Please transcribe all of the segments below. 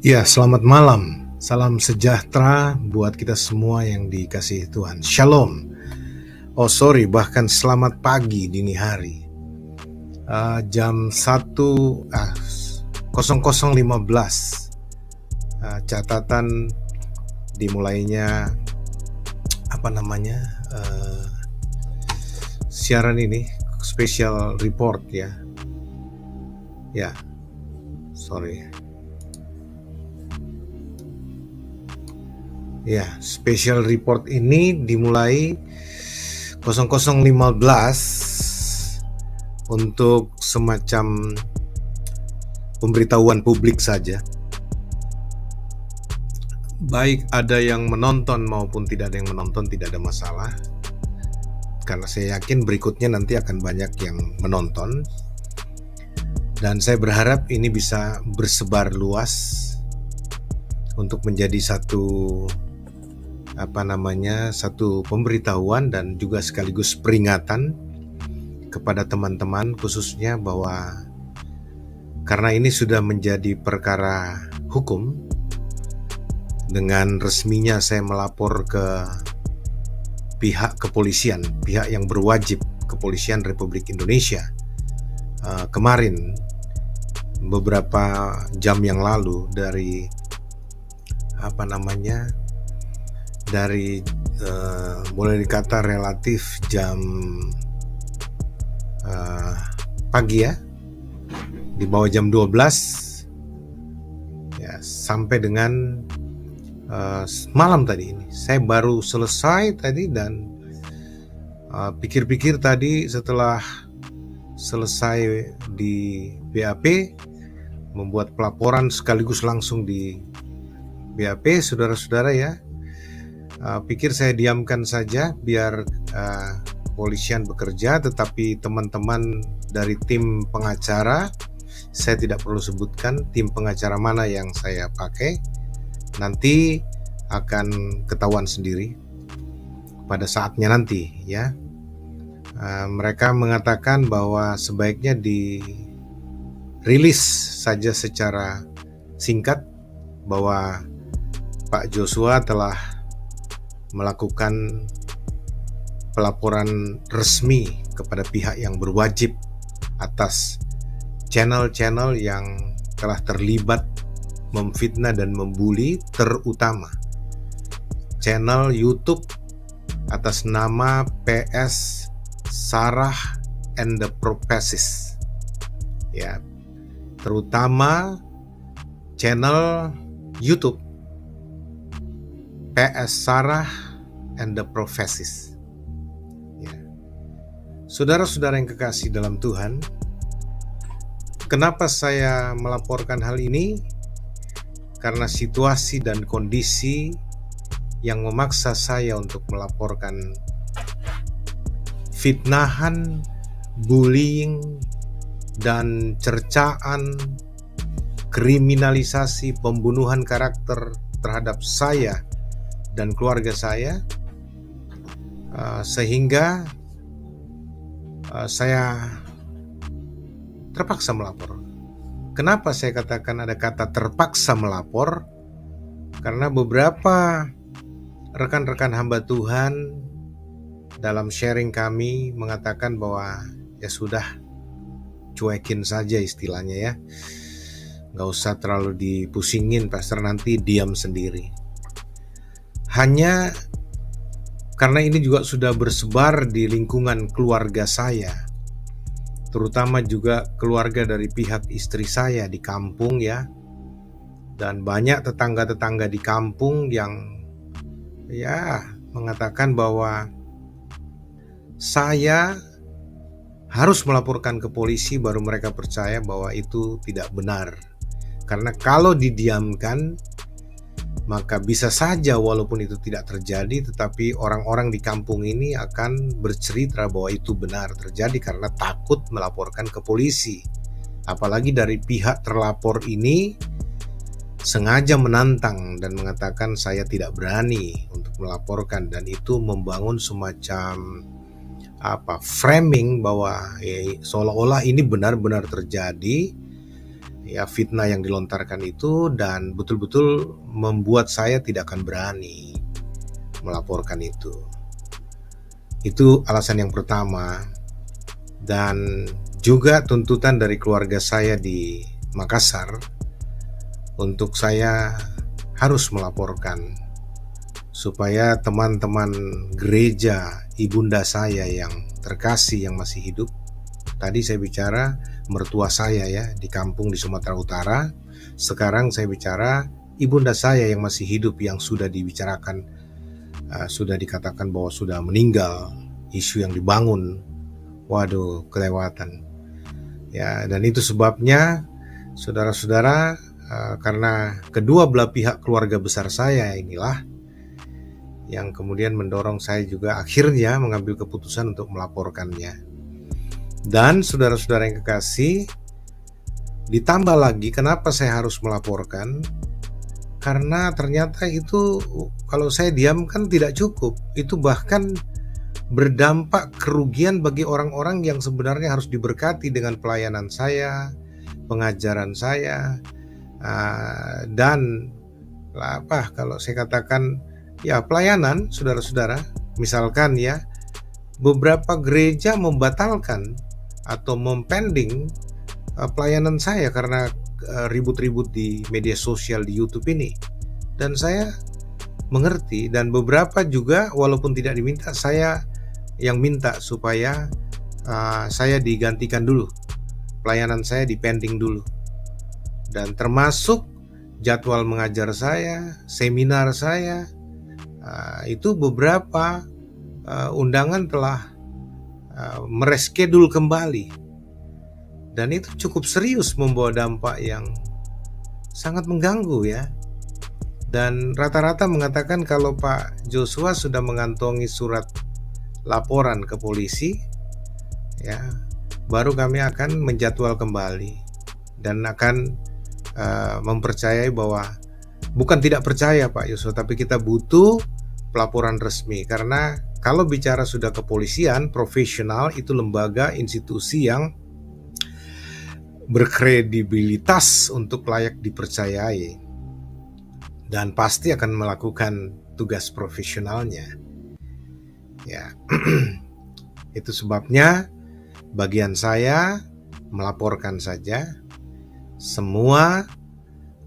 Ya, selamat malam. Salam sejahtera buat kita semua yang dikasihi Tuhan. Shalom. Oh sorry, bahkan selamat pagi dini hari. Jam 00.15. Catatan dimulainya siaran ini special report ya. Ya, sorry. Ya, special report ini dimulai 00.15 untuk semacam pemberitahuan publik saja. Baik ada yang menonton maupun tidak ada yang menonton, tidak ada masalah. Karena saya yakin berikutnya nanti akan banyak yang menonton. Dan saya berharap ini bisa bersebar luas untuk menjadi satu pemberitahuan dan juga sekaligus peringatan kepada teman-teman khususnya bahwa karena ini sudah menjadi perkara hukum, dengan resminya saya melapor ke pihak kepolisian, pihak yang berwajib, Kepolisian Republik Indonesia. Kemarin beberapa jam yang lalu dari boleh dikata relatif jam pagi ya, di bawah jam 12 ya, sampai dengan malam tadi ini. Saya baru selesai tadi dan pikir-pikir tadi setelah selesai di BAP, membuat pelaporan sekaligus langsung di BAP, saudara-saudara ya. Pikir saya diamkan saja biar kepolisian bekerja, tetapi teman-teman dari tim pengacara, saya tidak perlu sebutkan tim pengacara mana yang saya pakai, nanti akan ketahuan sendiri pada saatnya nanti ya. Mereka mengatakan bahwa sebaiknya dirilis saja secara singkat bahwa Pak Joshua telah melakukan pelaporan resmi kepada pihak yang berwajib atas channel-channel yang telah terlibat memfitnah dan membuli, terutama channel YouTube atas nama PS Sarah and the Prophecies ya, terutama channel YouTube PS Sarah and the Prophecies ya. Saudara-saudara yang kekasih dalam Tuhan, kenapa saya melaporkan hal ini? Karena situasi dan kondisi yang memaksa saya untuk melaporkan fitnahan, bullying, dan cercaan, kriminalisasi, pembunuhan karakter terhadap saya dan keluarga saya, sehingga saya terpaksa melapor. Kenapa saya katakan ada kata terpaksa melapor? Karena beberapa rekan-rekan hamba Tuhan dalam sharing kami mengatakan bahwa ya sudah, cuekin saja istilahnya ya, gak usah terlalu dipusingin, pastor nanti diam sendiri. Hanya karena ini juga sudah bersebar di lingkungan keluarga saya, terutama juga keluarga dari pihak istri saya di kampung ya, dan banyak tetangga-tetangga di kampung yang ya mengatakan bahwa saya harus melaporkan ke polisi baru mereka percaya bahwa itu tidak benar. Karena kalau didiamkan, maka bisa saja walaupun itu tidak terjadi, tetapi orang-orang di kampung ini akan bercerita bahwa itu benar terjadi karena takut melaporkan ke polisi. Apalagi dari pihak terlapor ini sengaja menantang dan mengatakan saya tidak berani untuk melaporkan, dan itu membangun semacam framing bahwa seolah-olah ini benar-benar terjadi ya fitnah yang dilontarkan itu, dan betul-betul membuat saya tidak akan berani melaporkan itu. Itu alasan yang pertama. Dan juga tuntutan dari keluarga saya di Makassar untuk saya harus melaporkan, supaya teman-teman gereja ibunda saya yang terkasih yang masih hidup, tadi saya bicara mertua saya ya di kampung di Sumatera Utara, sekarang saya bicara ibunda saya yang masih hidup, yang sudah dibicarakan, sudah dikatakan bahwa sudah meninggal. Isu yang dibangun, waduh, kelewatan ya. Dan itu sebabnya saudara-saudara, karena kedua belah pihak keluarga besar saya inilah yang kemudian mendorong saya juga akhirnya mengambil keputusan untuk melaporkannya. Dan saudara-saudara yang kekasih, ditambah lagi kenapa saya harus melaporkan, karena ternyata itu kalau saya diam kan tidak cukup, itu bahkan berdampak kerugian bagi orang-orang yang sebenarnya harus diberkati dengan pelayanan saya, pengajaran saya, dan kalau saya katakan ya pelayanan, saudara-saudara. Misalkan ya, beberapa gereja membatalkan atau mempending pelayanan saya karena ribut-ribut di media sosial di YouTube ini. Dan saya mengerti, dan beberapa juga walaupun tidak diminta, saya yang minta supaya saya digantikan dulu, pelayanan saya dipending dulu, dan termasuk jadwal mengajar saya, seminar saya, itu beberapa undangan telah mereschedule kembali, dan itu cukup serius membawa dampak yang sangat mengganggu ya. Dan rata-rata mengatakan kalau Pak Joshua sudah mengantongi surat laporan ke polisi, ya, baru kami akan menjadwal kembali dan akan mempercayai bahwa, bukan tidak percaya Pak Joshua, tapi kita butuh pelaporan resmi. Karena kalau bicara sudah kepolisian profesional, itu lembaga institusi yang berkredibilitas untuk layak dipercayai dan pasti akan melakukan tugas profesionalnya. Ya, itu sebabnya bagian saya melaporkan saja semua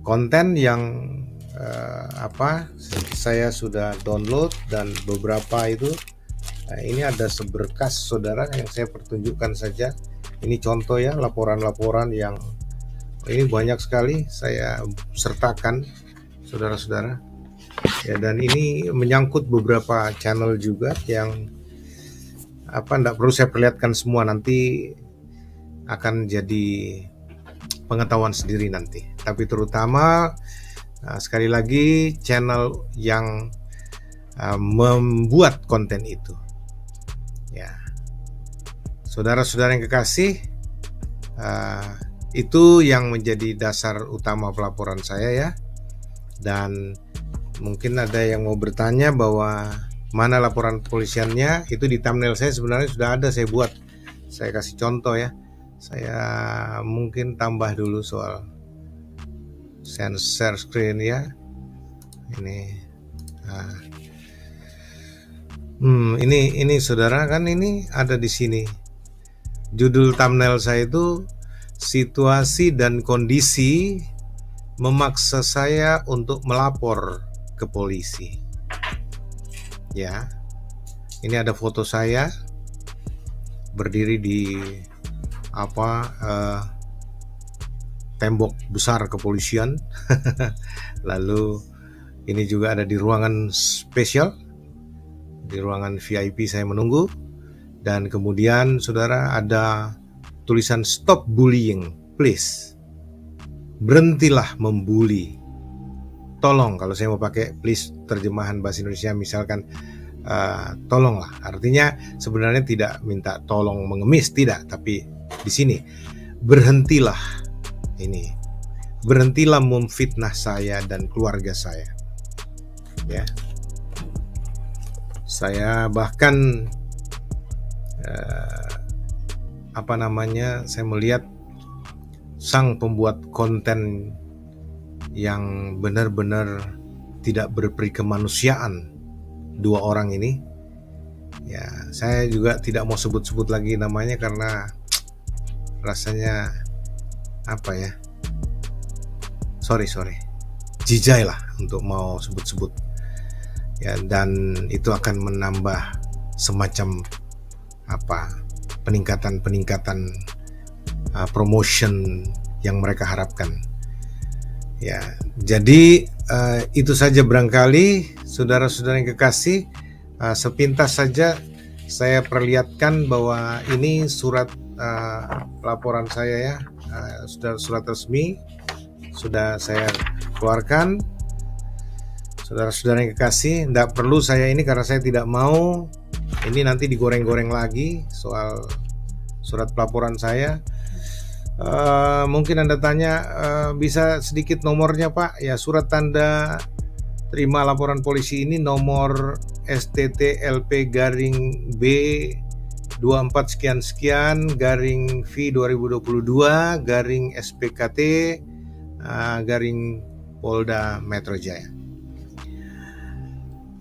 konten yang saya sudah download, dan beberapa itu ini ada seberkas saudara yang saya pertunjukkan saja. Ini contoh ya, laporan-laporan yang ini banyak sekali saya sertakan saudara-saudara. Ya, dan ini menyangkut beberapa channel juga yang enggak perlu saya perlihatkan semua, nanti akan jadi pengetahuan sendiri nanti. Tapi terutama sekali lagi channel yang membuat konten itu. Ya, saudara-saudara yang kekasih, itu yang menjadi dasar utama pelaporan saya ya. Dan mungkin ada yang mau bertanya bahwa mana laporan kepolisiannya, itu di thumbnail saya sebenarnya sudah ada, saya buat. Saya kasih contoh ya. Saya mungkin tambah dulu soal share screen ya. Ini saudara kan, ini ada di sini. Judul thumbnail saya itu situasi dan kondisi memaksa saya untuk melapor ke polisi. Ya, ini ada foto saya berdiri di tembok besar kepolisian. Lalu ini juga ada di ruangan spesial, di ruangan VIP saya menunggu. Dan kemudian saudara ada tulisan stop bullying, please. Berhentilah membuli. Tolong, kalau saya mau pakai please terjemahan bahasa Indonesia misalkan, tolonglah. Artinya sebenarnya tidak minta tolong mengemis, tidak, tapi di sini berhentilah ini. Berhentilah memfitnah saya dan keluarga saya. Ya. Saya bahkan saya melihat sang pembuat konten yang benar-benar tidak berperi kemanusiaan, dua orang ini. Ya, saya juga tidak mau sebut-sebut lagi namanya karena rasanya apa ya? Sorry. Jijai lah untuk mau sebut-sebut. Ya, dan itu akan menambah semacam peningkatan promotion yang mereka harapkan. Ya, jadi itu saja barangkali saudara-saudara yang kekasih. Sepintas saja saya perlihatkan bahwa ini surat laporan saya ya, surat resmi sudah saya keluarkan. Saudara-saudara yang kekasih, tidak perlu saya ini karena saya tidak mau ini nanti digoreng-goreng lagi soal surat pelaporan saya. Mungkin Anda tanya, bisa sedikit nomornya Pak? Ya, surat tanda terima laporan polisi ini nomor STTLP-B 24 sekian garing V 2022 garing SPKT garing Polda Metro Jaya.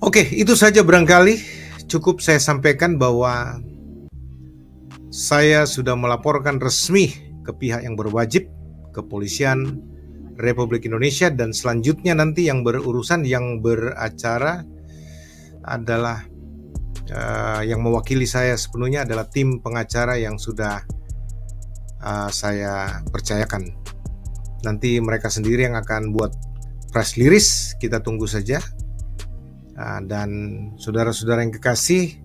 Oke, itu saja barangkali cukup saya sampaikan bahwa saya sudah melaporkan resmi ke pihak yang berwajib, kepolisian Republik Indonesia, dan selanjutnya nanti yang berurusan, yang beracara adalah yang mewakili saya sepenuhnya adalah tim pengacara yang sudah saya percayakan. Nanti mereka sendiri yang akan buat press release, kita tunggu saja. Dan saudara-saudara yang kekasih,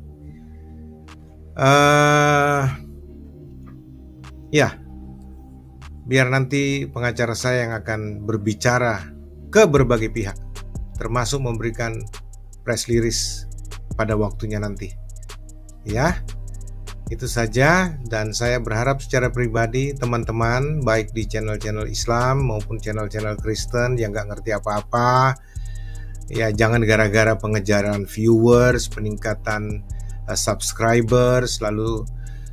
ya, biar nanti pengacara saya yang akan berbicara ke berbagai pihak, termasuk memberikan press release pada waktunya nanti. Ya, itu saja. Dan saya berharap secara pribadi teman-teman baik di channel-channel Islam maupun channel-channel Kristen yang gak ngerti apa-apa, ya jangan gara-gara pengejaran viewers, peningkatan subscribers, lalu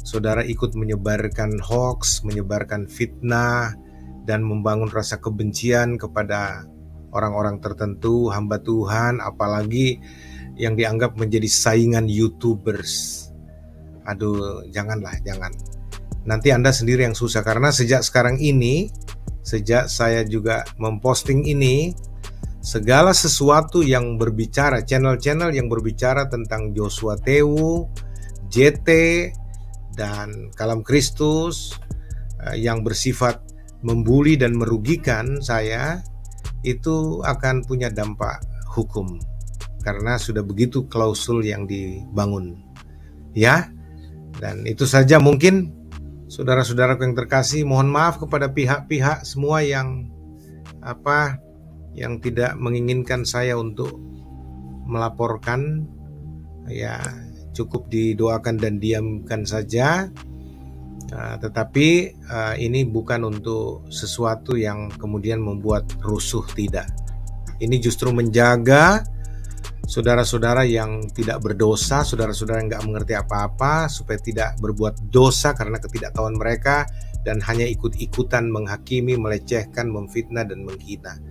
saudara ikut menyebarkan hoax, menyebarkan fitnah, dan membangun rasa kebencian kepada orang-orang tertentu, hamba Tuhan, apalagi yang dianggap menjadi saingan YouTubers. Aduh, jangan. Nanti Anda sendiri yang susah, karena sejak sekarang ini, sejak saya juga memposting ini, segala sesuatu yang berbicara, channel-channel yang berbicara tentang Joshua Tewu, JT, dan Kalam Kristus yang bersifat membuli dan merugikan saya, itu akan punya dampak hukum karena sudah begitu klausul yang dibangun. Ya, dan itu saja mungkin saudara-saudaraku yang terkasih, mohon maaf kepada pihak-pihak semua yang yang tidak menginginkan saya untuk melaporkan. Ya, cukup didoakan dan diamkan saja. Tetapi ini bukan untuk sesuatu yang kemudian membuat rusuh, tidak. Ini justru menjaga saudara-saudara yang tidak berdosa, saudara-saudara yang nggak mengerti apa-apa, supaya tidak berbuat dosa karena ketidaktahuan mereka dan hanya ikut-ikutan menghakimi, melecehkan, memfitnah, dan menghina.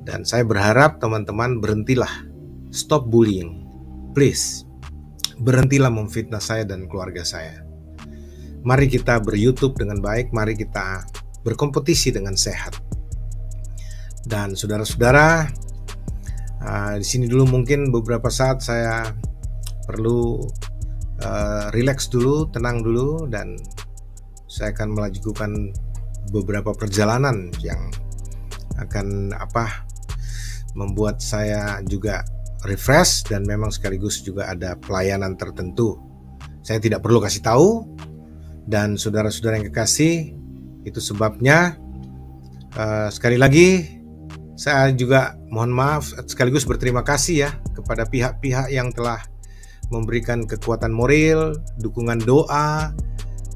Dan saya berharap teman-teman berhentilah, stop bullying, please. Berhentilah memfitnah saya dan keluarga saya. Mari kita ber-YouTube dengan baik, mari kita berkompetisi dengan sehat. Dan saudara-saudara, di sini dulu mungkin beberapa saat saya perlu relax dulu, tenang dulu, dan saya akan melakukan beberapa perjalanan yang akan membuat saya juga refresh, dan memang sekaligus juga ada pelayanan tertentu. Saya tidak perlu kasih tahu, dan saudara-saudara yang kekasih, itu sebabnya sekali lagi saya juga mohon maaf sekaligus berterima kasih ya kepada pihak-pihak yang telah memberikan kekuatan moral, dukungan doa,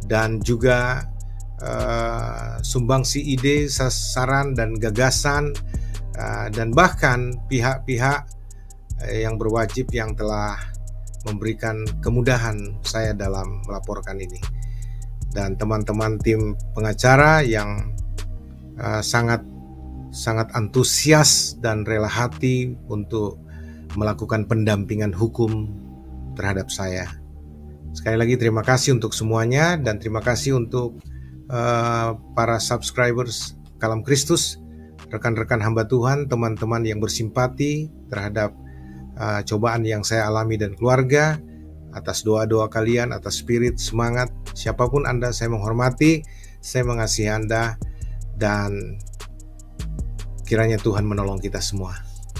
dan juga sumbangsi ide, saran, dan gagasan, dan bahkan pihak-pihak yang berwajib yang telah memberikan kemudahan saya dalam melaporkan ini. Dan teman-teman tim pengacara yang sangat antusias dan rela hati untuk melakukan pendampingan hukum terhadap saya. Sekali lagi terima kasih untuk semuanya, dan terima kasih untuk para subscribers Kalam Kristus, rekan-rekan hamba Tuhan, teman-teman yang bersimpati terhadap cobaan yang saya alami dan keluarga. Atas doa-doa kalian, atas spirit, semangat, siapapun Anda, saya menghormati, saya mengasihi Anda, dan kiranya Tuhan menolong kita semua.